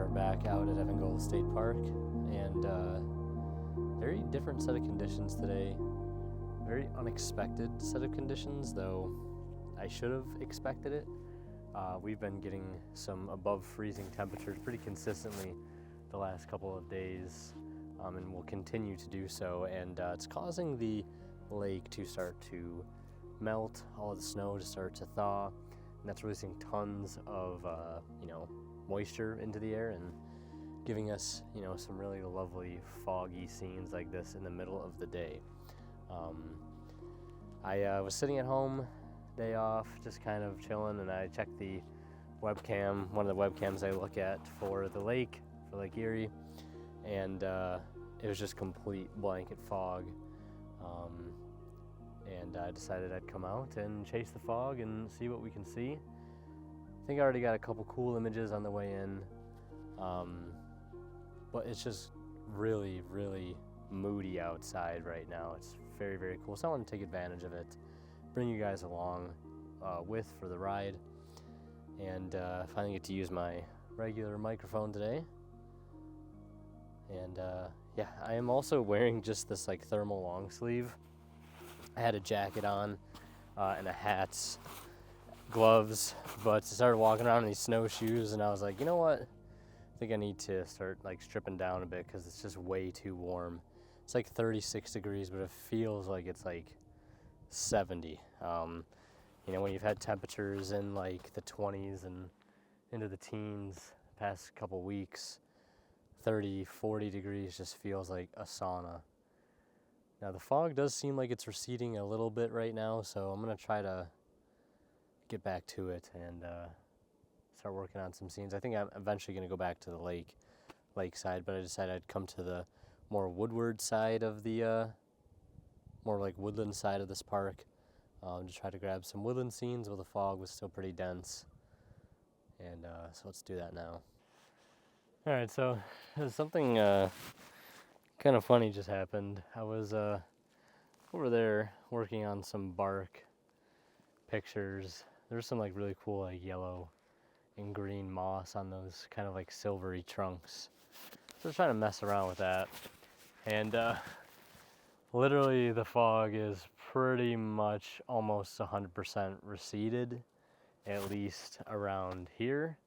are back out at Evangola State Park, and very different set of conditions today. Very unexpected set of conditions, though I should have expected it. We've been getting some above freezing temperatures pretty consistently the last couple of days, and will continue to do so, and it's causing the lake to start to melt, all of the snow to start to thaw, and that's releasing tons of moisture into the air and giving us some really lovely foggy scenes like this in the middle of the day. I was sitting at home, day off, just kind of chilling, and I checked the webcam, one of the webcams I look at for the lake, for Lake Erie, and it was just complete blanket fog. And I decided I'd come out and chase the fog and see what we can see. I think I already got a couple cool images on the way in, but it's just really, really moody outside right now. It's very, very cool, so I want to take advantage of it, bring you guys along for the ride, and finally get to use my regular microphone today. And yeah, I am also wearing just this like thermal long sleeve. I had a jacket on and a hat, gloves, but I started walking around in these snowshoes, and I was like, you know what? I think I need to start like stripping down a bit because it's just way too warm. It's like 36 degrees, but it feels like it's like 70. When you've had temperatures in like the 20s and into the teens the past couple weeks, 30, 40 degrees just feels like a sauna. Now the fog does seem like it's receding a little bit right now, so I'm going to try to get back to it and start working on some scenes. I think I'm eventually going to go back to the lakeside, but I decided I'd come to the more woodward side of the, more like woodland side of this park, to try to grab some woodland scenes while the fog was still pretty dense. And so let's do that now. All right, so there's something kind of funny just happened. I was over there working on some bark pictures. There's some like really cool like yellow and green moss on those kind of like silvery trunks. So I was trying to mess around with that, and literally the fog is pretty much almost 100% receded, at least around here.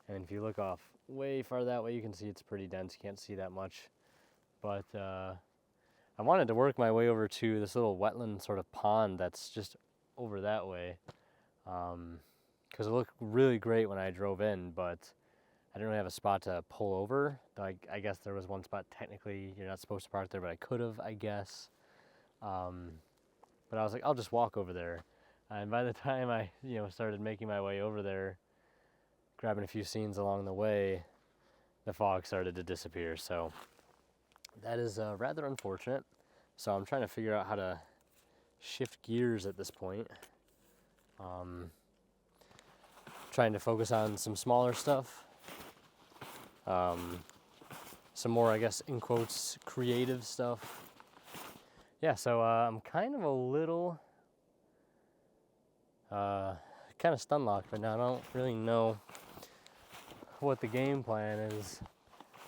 And if you look off way far that way, you can see it's pretty dense. You can't see that much. But I wanted to work my way over to this little wetland sort of pond that's just over that way, because it looked really great when I drove in, but I didn't really have a spot to pull over. Like, I guess there was one spot technically you're not supposed to park there, but I could have, I guess. But I was like, I'll just walk over there. And by the time I started making my way over there, grabbing a few scenes along the way, the fog started to disappear. So that is rather unfortunate. So I'm trying to figure out how to shift gears at this point. Trying to focus on some smaller stuff. Some more, I guess, in quotes, creative stuff. Yeah, so I'm kind of a little kind of stun locked right now. I don't really know what the game plan is,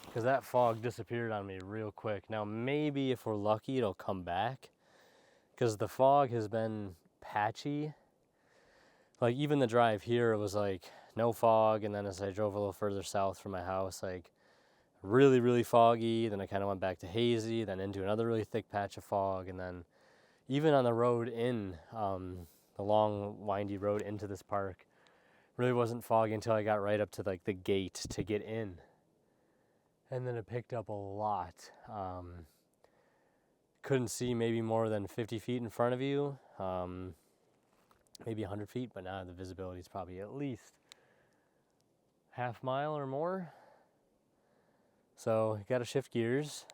because that fog disappeared on me real quick. Now maybe if we're lucky it'll come back, because the fog has been patchy. Like even the drive here, it was like no fog, and then as I drove a little further south from my house, like really, really foggy. Then I kind of went back to hazy, then into another really thick patch of fog, and then even on the road in, the long windy road into this park, really wasn't foggy until I got right up to like the gate to get in. And then it picked up a lot. Couldn't see maybe more than 50 feet in front of you, maybe 100 feet, but now the visibility is probably at least half mile or more. So you got to shift gears,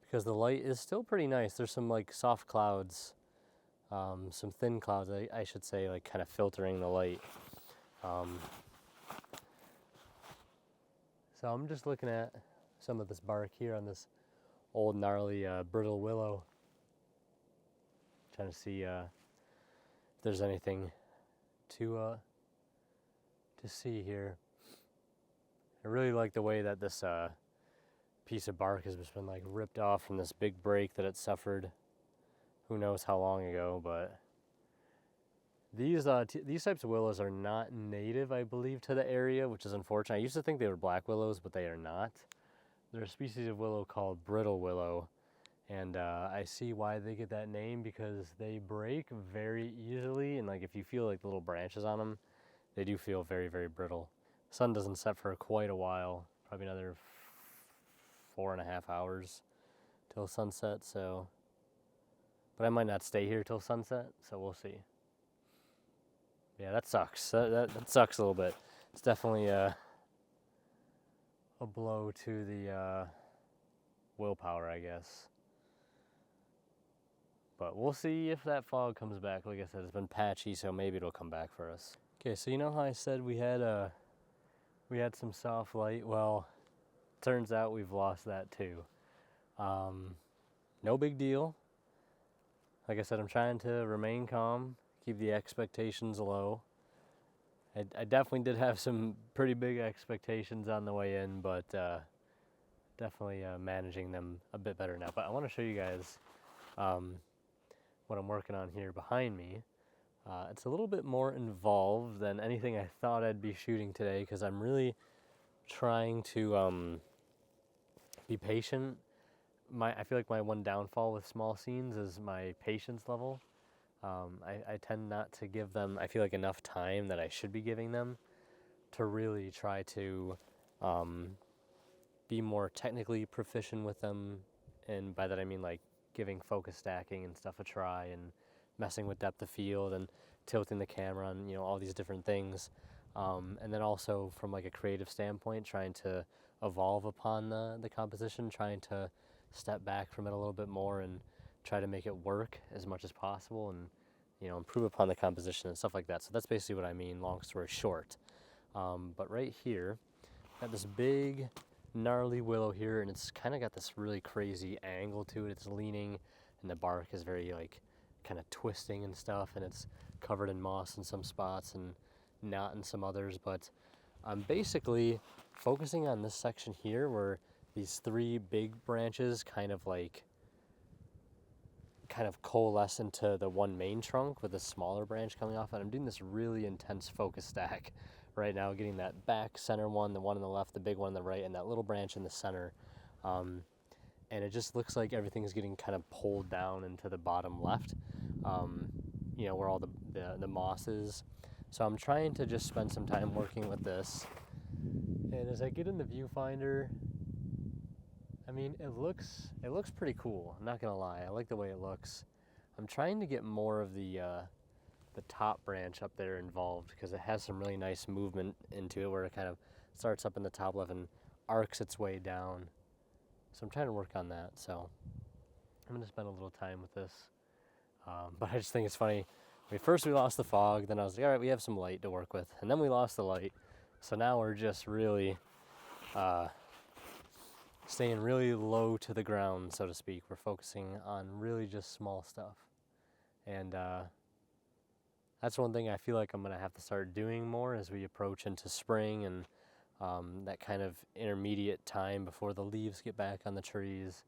because the light is still pretty nice. There's some like soft clouds, some thin clouds, I should say, like kind of filtering the light. So I'm just looking at some of this bark here on this old gnarly brittle willow, trying to see if there's anything to see here. I really like the way that this piece of bark has just been like ripped off from this big break that it suffered. Who knows how long ago, but these types of willows are not native, I believe, to the area, which is unfortunate. I used to think they were black willows, but they are not. They're a species of willow called brittle willow, and I see why they get that name, because they break very easily, and like if you feel like the little branches on them, they do feel very, very brittle. The sun doesn't set for quite a while, probably another 4.5 hours till sunset, so. But I might not stay here till sunset, so we'll see. Yeah, that sucks. That sucks a little bit. It's definitely a blow to the willpower, I guess. But we'll see if that fog comes back. Like I said, it's been patchy, so maybe it'll come back for us. Okay, so you know how I said we had some soft light? Well, turns out we've lost that too. No big deal. Like I said, I'm trying to remain calm, keep the expectations low. I definitely did have some pretty big expectations on the way in, but definitely managing them a bit better now. But I want to show you guys what I'm working on here behind me. It's a little bit more involved than anything I thought I'd be shooting today, because I'm really trying to be patient. I feel like my one downfall with small scenes is my patience level. I tend not to give them, I feel like, enough time that I should be giving them to really try to be more technically proficient with them. And by that I mean like giving focus stacking and stuff a try, and messing with depth of field and tilting the camera and, you know, all these different things. And then also from like a creative standpoint, trying to evolve upon the composition, trying to step back from it a little bit more and try to make it work as much as possible, and, you know, improve upon the composition and stuff like that. So that's basically what I mean, long story short. But right here, got this big gnarly willow here, and it's kind of got this really crazy angle to it. It's leaning, and the bark is very like kind of twisting and stuff, and it's covered in moss in some spots and not in some others. But I'm basically focusing on this section here where these three big branches kind of coalesce into the one main trunk with a smaller branch coming off. And I'm doing this really intense focus stack right now, getting that back center one, the one on the left, the big one on the right, and that little branch in the center. And it just looks like everything's getting kind of pulled down into the bottom left, you know, where all the moss is. So I'm trying to just spend some time working with this. And as I get in the viewfinder, I mean, it looks pretty cool. I'm not gonna lie, I like the way it looks. I'm trying to get more of the top branch up there involved, because it has some really nice movement into it, where it kind of starts up in the top left and arcs its way down. So I'm trying to work on that. So I'm gonna spend a little time with this. But I just think it's funny. First we lost the fog, then I was like, all right, we have some light to work with, and then we lost the light. So now we're just really staying really low to the ground, so to speak. We're focusing on really just small stuff. And that's one thing I feel like I'm going to have to start doing more as we approach into spring, and that kind of intermediate time before the leaves get back on the trees.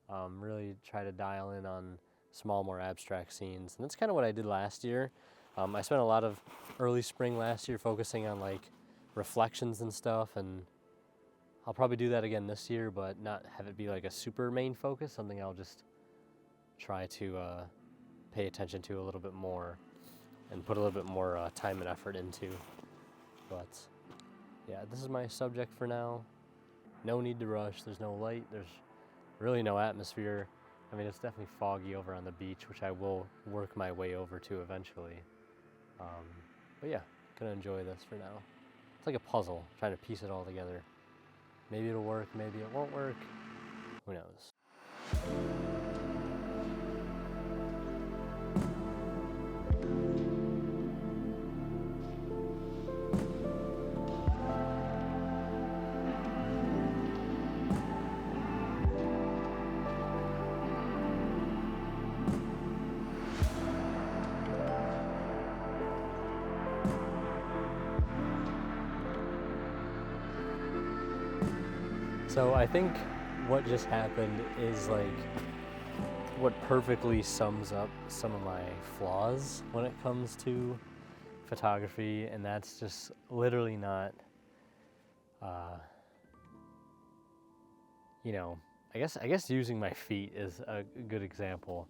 Really try to dial in on small, more abstract scenes. And that's kind of what I did last year. I spent a lot of early spring last year focusing on like reflections and stuff, and I'll probably do that again this year, but not have it be like a super main focus, something I'll just try to pay attention to a little bit more and put a little bit more time and effort into. But yeah, this is my subject for now. No need to rush. There's no light. There's really no atmosphere. I mean, it's definitely foggy over on the beach, which I will work my way over to eventually. But yeah, gonna enjoy this for now. It's like a puzzle, trying to piece it all together. Maybe it'll work, maybe it won't work. Who knows? So I think what just happened is like what perfectly sums up some of my flaws when it comes to photography, and that's just literally not, you know, I guess using my feet is a good example.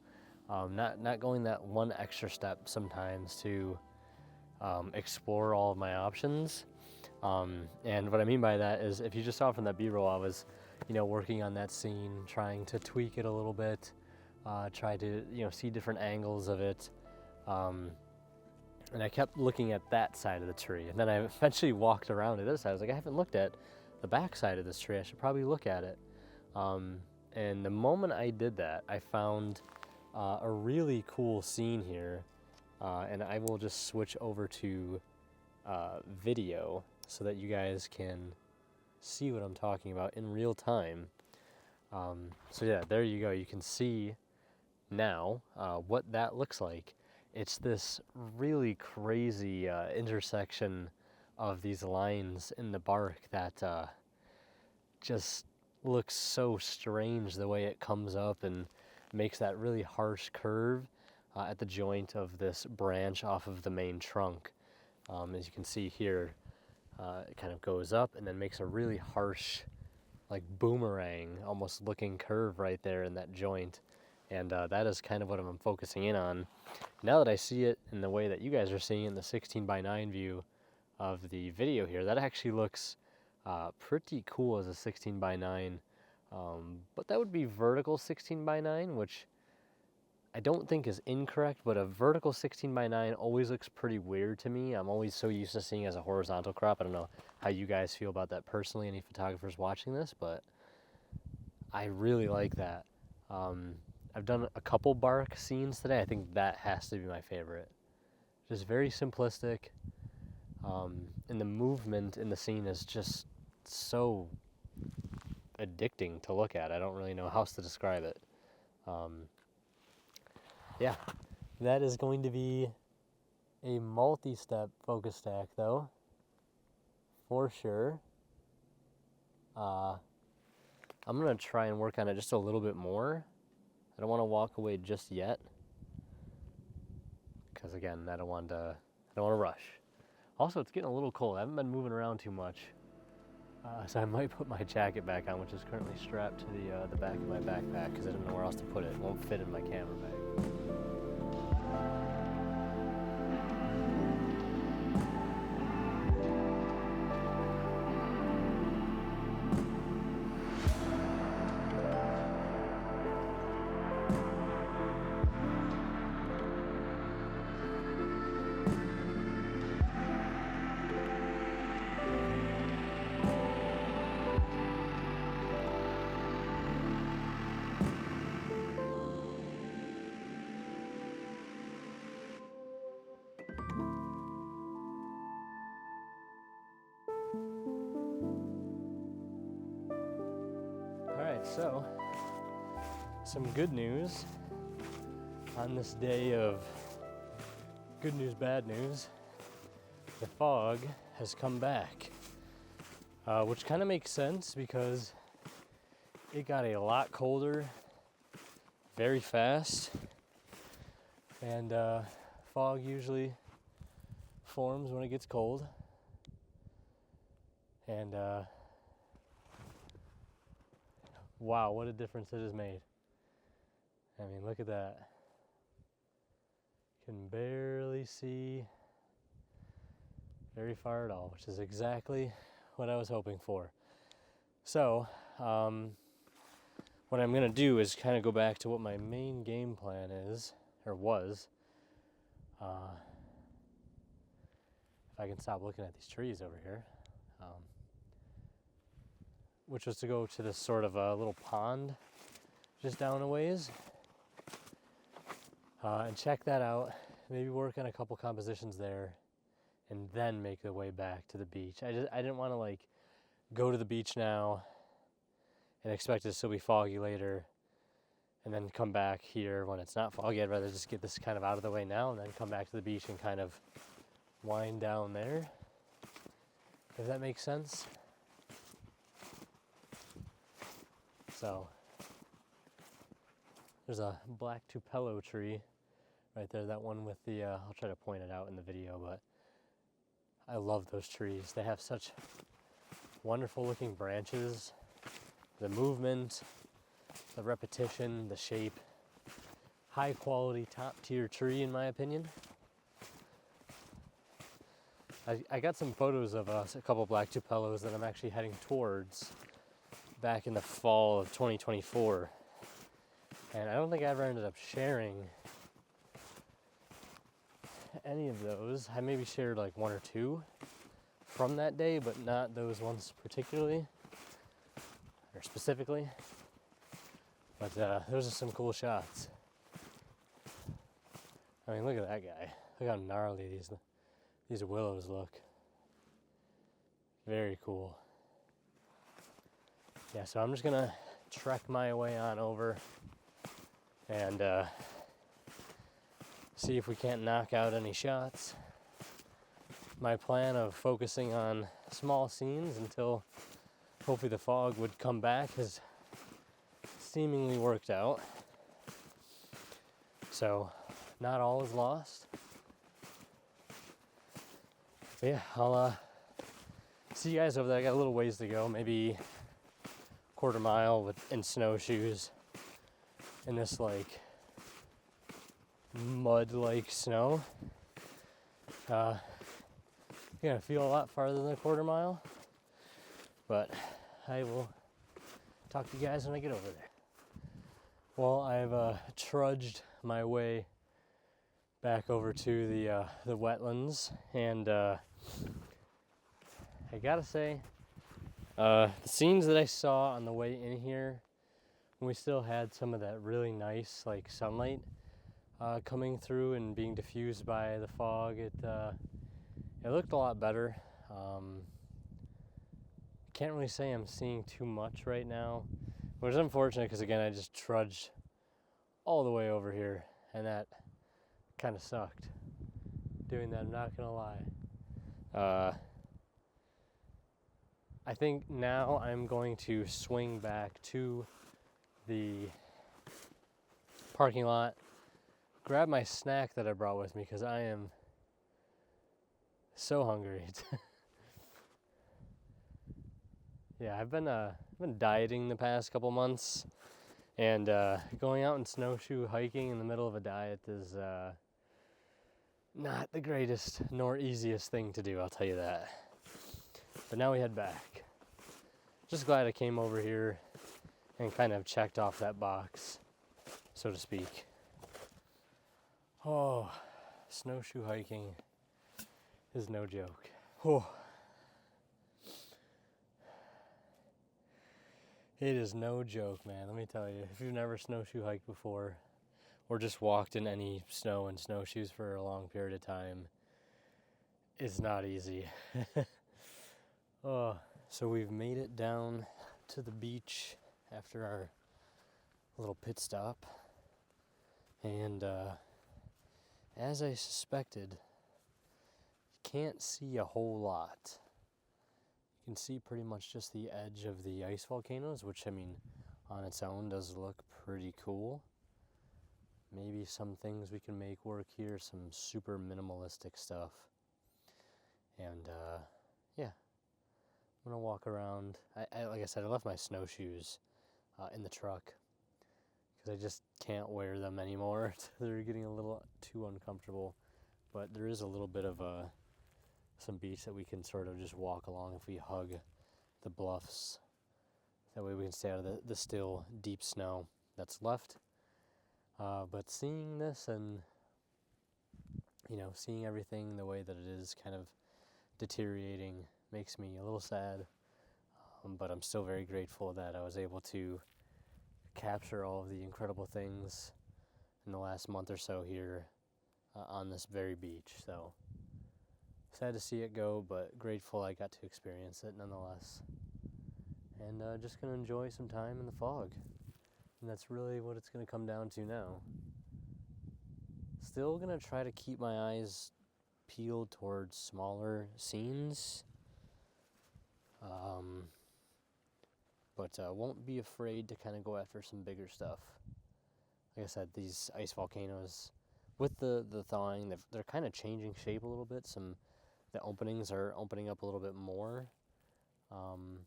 Not going that one extra step sometimes to explore all of my options. And what I mean by that is, if you just saw from that B-roll, I was, working on that scene, trying to tweak it a little bit, try to, see different angles of it. And I kept looking at that side of the tree. And then I eventually walked around to this side. I was like, I haven't looked at the back side of this tree. I should probably look at it. And the moment I did that, I found a really cool scene here. And I will just switch over to video so that you guys can see what I'm talking about in real time. So yeah, there you go. You can see now what that looks like. It's this really crazy intersection of these lines in the bark that just looks so strange, the way it comes up and makes that really harsh curve at the joint of this branch off of the main trunk. As you can see here, it kind of goes up and then makes a really harsh, like boomerang almost looking curve right there in that joint. And that is kind of what I'm focusing in on. Now that I see it in the way that you guys are seeing in the 16:9 view of the video here, that actually looks pretty cool as a 16:9. But that would be vertical 16:9, which I don't think is incorrect, but a vertical 16:9 always looks pretty weird to me. I'm always so used to seeing it as a horizontal crop. I don't know how you guys feel about that personally, any photographers watching this, but I really like that. I've done a couple bark scenes today. I think that has to be my favorite. Just very simplistic, and the movement in the scene is just so addicting to look at. I don't really know how else to describe it. Yeah, that is going to be a multi-step focus stack though, for sure. I'm gonna try and work on it just a little bit more. I don't want to walk away just yet, because again, I don't want to rush. Also, it's getting a little cold. I haven't been moving around too much, so I might put my jacket back on, which is currently strapped to the back of my backpack, because I don't know where else to put it. It won't fit in my camera bag. So, some good news on this day of good news, bad news. The fog has come back, which kind of makes sense because it got a lot colder very fast, and fog usually forms when it gets cold, and wow, what a difference it has made. I mean, look at that. Can barely see very far at all, which is exactly what I was hoping for. So, what I'm gonna do is kind of go back to what my main game plan is, or was. If I can stop looking at these trees over here. Which was to go to this sort of a little pond just down a ways, and check that out, maybe work on a couple compositions there, and then make the way back to the beach. I didn't want to like go to the beach now and expect it to still be foggy later and then come back here when it's not foggy. I'd rather just get this kind of out of the way now and then come back to the beach and kind of wind down there, if that makes sense. So there's a black tupelo tree right there, that one with the, I'll try to point it out in the video, but I love those trees. They have such wonderful looking branches, the movement, the repetition, the shape. High quality, top tier tree in my opinion. I got some photos of a couple black tupelos that I'm actually heading towards back in the fall of 2024. And I don't think I ever ended up sharing any of those. I maybe shared like one or two from that day, but not those ones particularly or specifically. But those are some cool shots. I mean, look at that guy. Look how gnarly these willows look. Very cool. Yeah, so I'm just gonna trek my way on over and see if we can't knock out any shots. My plan of focusing on small scenes until hopefully the fog would come back has seemingly worked out. So not all is lost. But yeah, I'll see you guys over there. I got a little ways to go, maybe quarter mile in snowshoes in this like mud-like snow. You're gonna feel a lot farther than a quarter mile, but I will talk to you guys when I get over there. Well, I've trudged my way back over to the wetlands, and I gotta say, the scenes that I saw on the way in here, when we still had some of that really nice like sunlight coming through and being diffused by the fog, it looked a lot better. Can't really say I'm seeing too much right now, which is unfortunate because again I just trudged all the way over here, and that kind of sucked doing that, I'm not gonna lie. I think now I'm going to swing back to the parking lot, grab my snack that I brought with me because I am so hungry. Yeah, I've been dieting the past couple months, and going out and snowshoe hiking in the middle of a diet is not the greatest nor easiest thing to do, I'll tell you that. But now we head back. Just glad I came over here and kind of checked off that box, so to speak. Oh, snowshoe hiking is no joke. Oh. It is no joke, man, let me tell you. If you've never snowshoe hiked before, or just walked in any snow and snowshoes for a long period of time, it's not easy. Oh, so we've made it down to the beach after our little pit stop. And as I suspected, you can't see a whole lot. You can see pretty much just the edge of the ice volcanoes, which, I mean, on its own does look pretty cool. Maybe some things we can make work here, some super minimalistic stuff. And yeah, I'm gonna walk around. I like I said, I left my snowshoes in the truck because I just can't wear them anymore. They're getting a little too uncomfortable. But there is a little bit of some beach that we can sort of just walk along if we hug the bluffs. That way we can stay out of the still deep snow that's left. But seeing this and, you know, seeing everything the way that it is kind of deteriorating makes me a little sad. But I'm still very grateful that I was able to capture all of the incredible things in the last month or so here on this very beach. So sad to see it go, but grateful I got to experience it nonetheless. And just gonna enjoy some time in the fog. And that's really what it's gonna come down to now. Still gonna try to keep my eyes peeled towards smaller scenes. but won't be afraid to kind of go after some bigger stuff. Like I said, these ice volcanoes, with the thawing, they're kind of changing shape a little bit. The openings are opening up a little bit more. And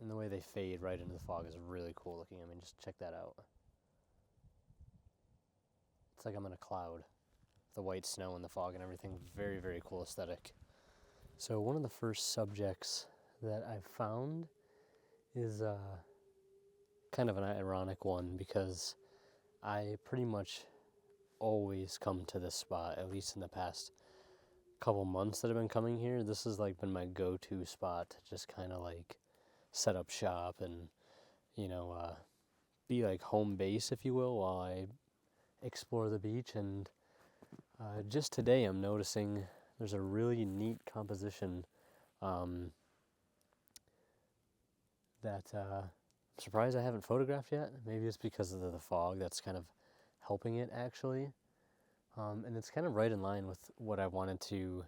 the way they fade right into the fog is really cool looking. I mean, just check that out. It's like I'm in a cloud. The white snow and the fog and everything. Very, very cool aesthetic. So one of the first subjects that I've found is kind of an ironic one, because I pretty much always come to this spot, at least in the past couple months that I've been coming here. This has like been my go-to spot to just kind of like set up shop and, you know, be like home base, if you will, while I explore the beach. And just today I'm noticing there's a really neat composition that I'm surprised I haven't photographed yet. Maybe it's because of the fog that's kind of helping it, actually. And it's kind of right in line with what I wanted to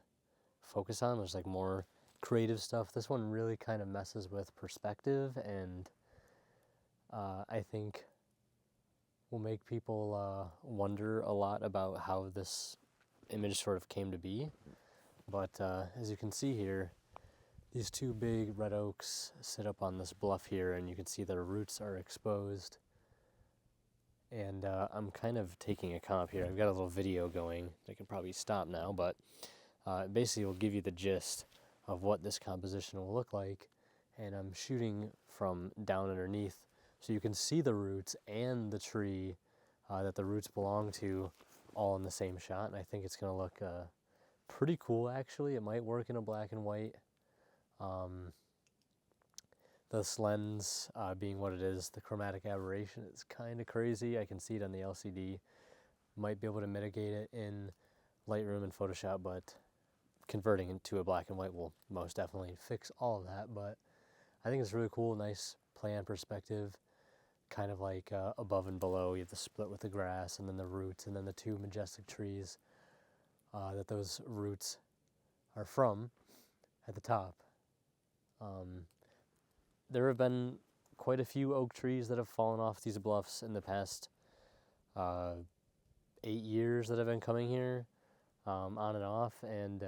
focus on. There's like more creative stuff. This one really kind of messes with perspective, and I think will make people wonder a lot about how this image sort of came to be. But as you can see here, these two big red oaks sit up on this bluff here, and you can see their roots are exposed. And I'm kind of taking a comp here. I've got a little video going. I can probably stop now, but basically will give you the gist of what this composition will look like. And I'm shooting from down underneath, so you can see the roots and the tree that the roots belong to all in the same shot. And I think it's going to look pretty cool, actually. It might work in a black and white. This lens being what it is, the chromatic aberration is kind of crazy. I can see it on the LCD. Might be able to mitigate it in Lightroom and Photoshop, but converting it to a black and white will most definitely fix all of that. But I think it's really cool, nice play on perspective, kind of like above and below. You have the split with the grass, and then the roots, and then the two majestic trees that those roots are from at the top. There have been quite a few oak trees that have fallen off these bluffs in the past 8 years that I've been coming here, on and off, and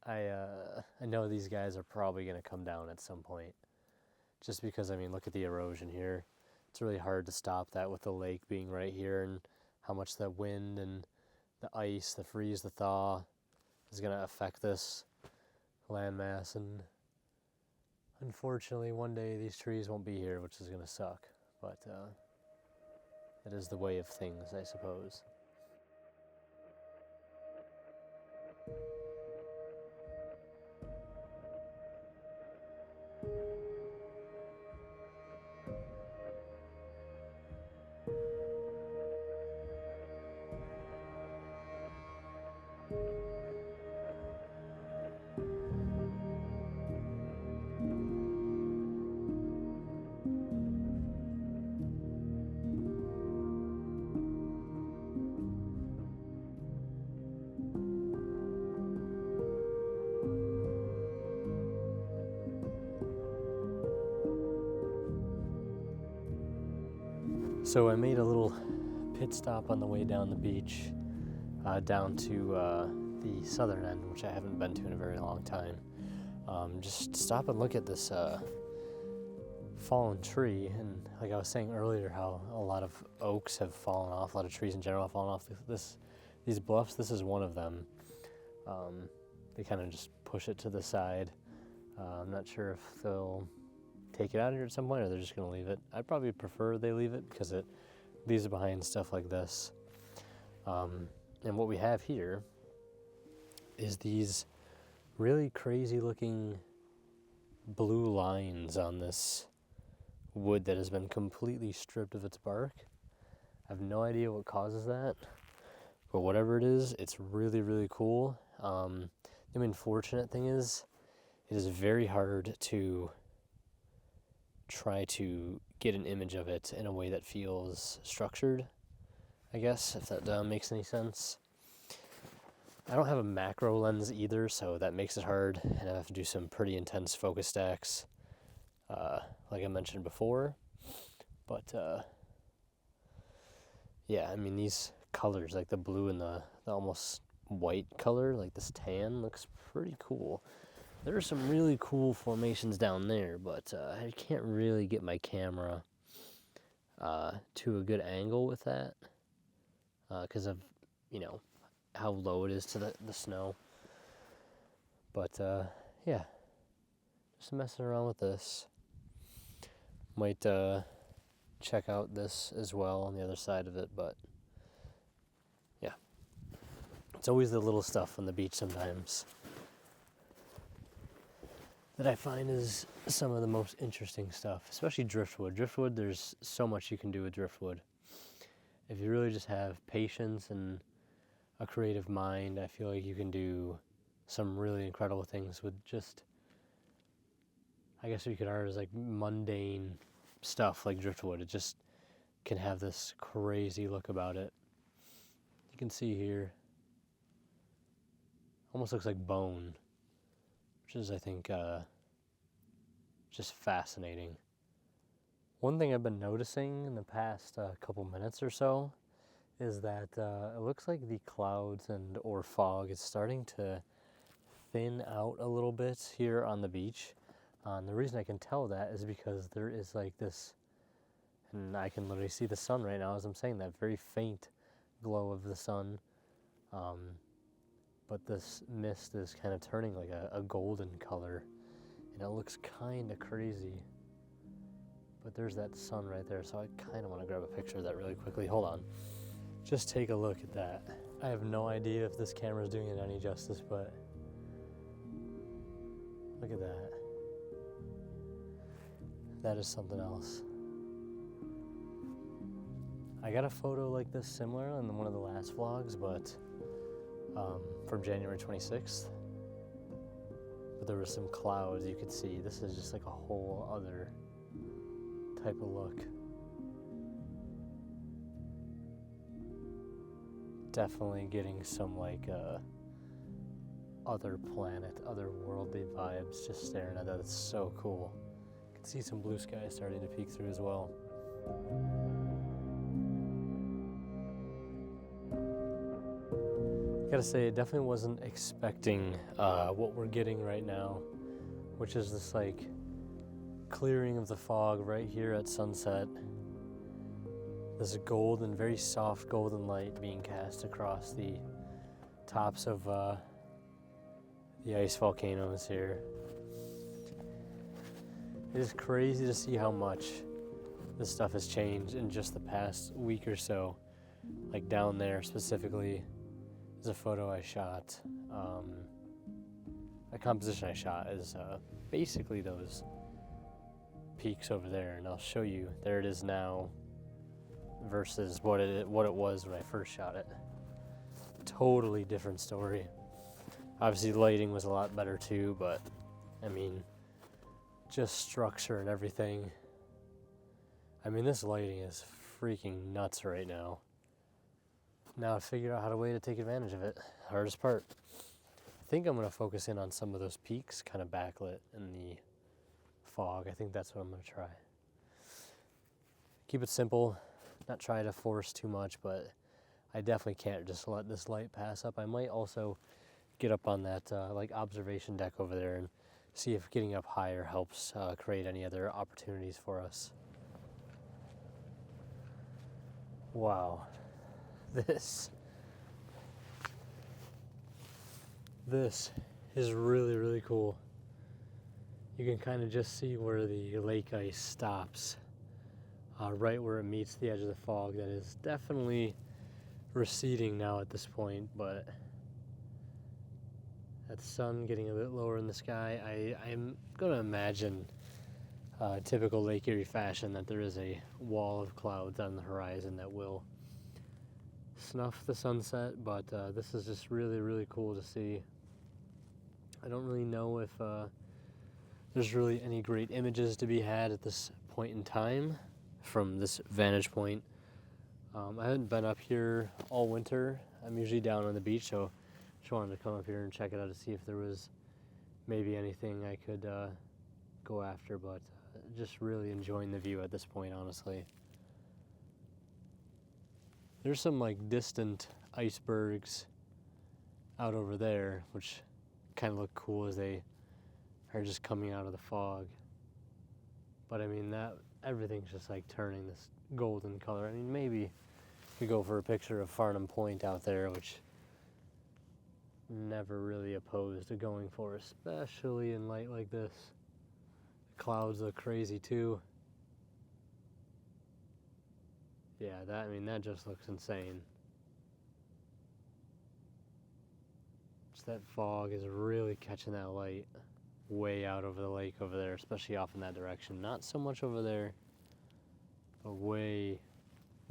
I know these guys are probably going to come down at some point, just because, I mean, look at the erosion here. It's really hard to stop that with the lake being right here, and how much the wind and the ice, the freeze, the thaw is going to affect this landmass. And unfortunately, one day these trees won't be here, which is going to suck, but it is the way of things, I suppose. So I made a little pit stop on the way down the beach, down to the southern end, which I haven't been to in a very long time. Just stop and look at this fallen tree, and like I was saying earlier, how a lot of oaks have fallen off, a lot of trees in general have fallen off these bluffs. This is one of them. They kind of just push it to the side. I'm not sure if they'll take it out here at some point, or they're just going to leave it. I'd probably prefer they leave it, because it leaves behind stuff like this. And what we have here is these really crazy looking blue lines on this wood that has been completely stripped of its bark. I have no idea what causes that, but whatever it is, it's really, really cool. The unfortunate thing is, it is very hard to try to get an image of it in a way that feels structured, I guess, if that makes any sense. I don't have a macro lens either, so that makes it hard, and I have to do some pretty intense focus stacks, like I mentioned before. But yeah, I mean, these colors, like the blue and the almost white color, like this tan, looks pretty cool. There are some really cool formations down there, but I can't really get my camera to a good angle with that because of, you know, how low it is to the snow. But yeah, just messing around with this. Might check out this as well on the other side of it, but yeah, it's always the little stuff on the beach sometimes that I find is some of the most interesting stuff, especially driftwood. Driftwood, there's so much you can do with driftwood. If you really just have patience and a creative mind, I feel like you can do some really incredible things with just, I guess you could argue as like mundane stuff like driftwood. It just can have this crazy look about it. You can see here, almost looks like bone, which is, I think, just fascinating. One thing I've been noticing in the past couple minutes or so is that it looks like the clouds and or fog is starting to thin out a little bit here on the beach. And the reason I can tell that is because there is like this, and I can literally see the sun right now as I'm saying that, very faint glow of the sun. But this mist is kind of turning like a golden color, and it looks kind of crazy. But there's that sun right there, so I kind of want to grab a picture of that really quickly. Hold on. Just take a look at that. I have no idea if this camera is doing it any justice, but look at that. That is something else. I got a photo like this similar in one of the last vlogs, but from January 26th. But there were some clouds you could see. This is just like a whole other type of look. Definitely getting some like other planet, otherworldly vibes just staring at that. It's so cool. You can see some blue sky starting to peek through as well. Gotta say, I definitely wasn't expecting what we're getting right now, which is this like clearing of the fog right here at sunset. This golden, very soft golden light being cast across the tops of the ice volcanoes here. It is crazy to see how much this stuff has changed in just the past week or so. Like down there specifically is a photo I shot. A composition I shot is basically those peaks over there, and I'll show you. There it is now versus what it was when I first shot it. Totally different story. Obviously lighting was a lot better too, but I mean, just structure and everything. I mean, this lighting is freaking nuts right now. Now I figured out how to take advantage of it. Hardest part. I think I'm going to focus in on some of those peaks kind of backlit in the fog. I think that's what I'm going to try. Keep it simple, not try to force too much, but I definitely can't just let this light pass up. I might also get up on that like observation deck over there and see if getting up higher helps create any other opportunities for us. Wow. This is really, really cool. You can kind of just see where the lake ice stops, right where it meets the edge of the fog. That is definitely receding now at this point, but that sun getting a bit lower in the sky, I'm going to imagine typical Lake Erie fashion that there is a wall of clouds on the horizon that will snuff the sunset, but this is just really, really cool to see. I don't really know if there's really any great images to be had at this point in time from this vantage point. I haven't been up here all winter. I'm usually down on the beach, so Just wanted to come up here and check it out to see if there was maybe anything I could go after, but just really enjoying the view at this point, honestly. There's some like distant icebergs out over there, which kind of look cool as they are just coming out of the fog. But I mean, that everything's just like turning this golden color. I mean, maybe we go for a picture of Farnham Point out there, which never really opposed to going for, especially in light like this. The clouds look crazy too. Yeah, that just looks insane. Just that fog is really catching that light way out over the lake over there, especially off in that direction. Not so much over there, but way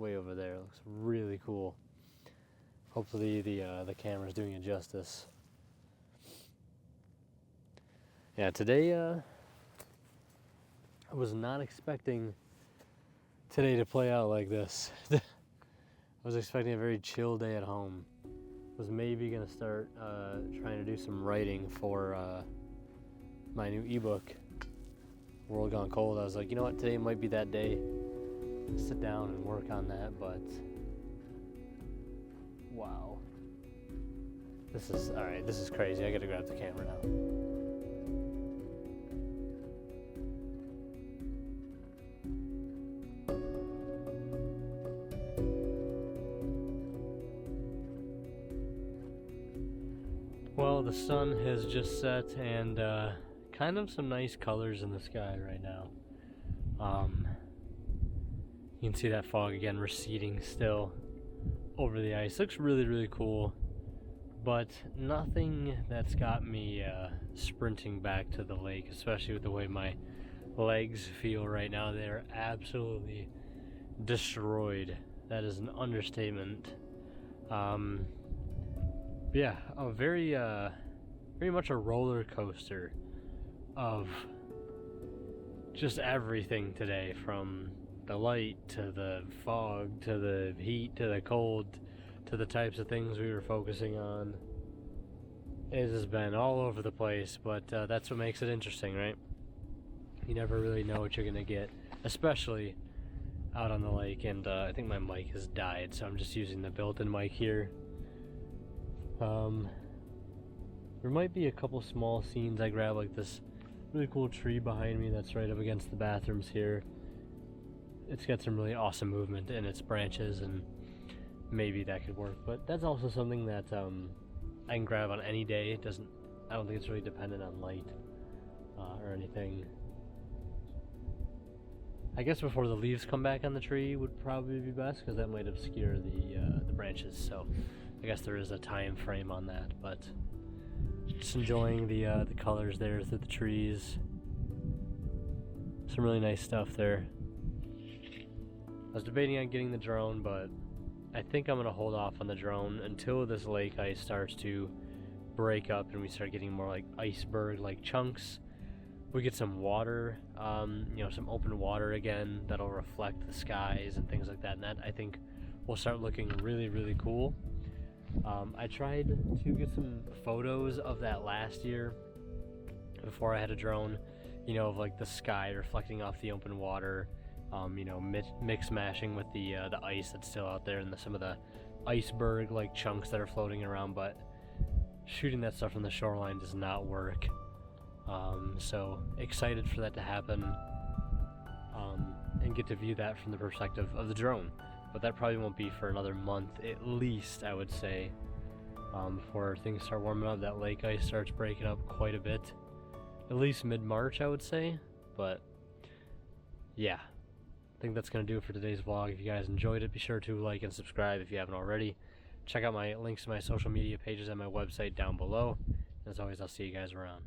over there. It looks really cool. Hopefully the camera's doing it justice. Yeah, today I was not expecting today to play out like this. I was expecting a very chill day at home. Was maybe gonna start trying to do some writing for my new ebook, World Gone Cold. I was like, you know what, today might be that day. Sit down and work on that, but wow. This is crazy. I gotta grab the camera now. Well, the sun has just set, and kind of some nice colors in the sky right now. You can see that fog again receding still over the ice. Looks really, really cool, but nothing that's got me sprinting back to the lake, especially with the way my legs feel right now. They're absolutely destroyed. That is an understatement. Yeah, a very much a roller coaster of just everything today, from the light to the fog to the heat to the cold to the types of things we were focusing on. It has been all over the place, but that's what makes it interesting, right? You never really know what you're gonna get, especially out on the lake. And I think my mic has died, so I'm just using the built-in mic here. There might be a couple small scenes I grab, like this really cool tree behind me that's right up against the bathrooms here. It's got some really awesome movement in its branches, and maybe that could work. But that's also something that I can grab on any day. I don't think it's really dependent on light or anything. I guess before the leaves come back on the tree would probably be best, because that might obscure the branches. So I guess there is a time frame on that, but just enjoying the colors there through the trees. Some really nice stuff there. I was debating on getting the drone, but I think I'm gonna hold off on the drone until this lake ice starts to break up and we start getting more like iceberg-like chunks. We get some water, some open water again that'll reflect the skies and things like that, and that I think will start looking really, really cool. I tried to get some photos of that last year before I had a drone, of like the sky reflecting off the open water, mix mashing with the ice that's still out there and some of the iceberg like chunks that are floating around, but shooting that stuff from the shoreline does not work. So excited for that to happen, and get to view that from the perspective of the drone. But that probably won't be for another month at least, I would say, before things start warming up. That lake ice starts breaking up quite a bit, at least mid-March, I would say. But yeah, I think that's going to do it for today's vlog. If you guys enjoyed it, be sure to like and subscribe if you haven't already. Check out my links to my social media pages and my website down below. As always, I'll see you guys around.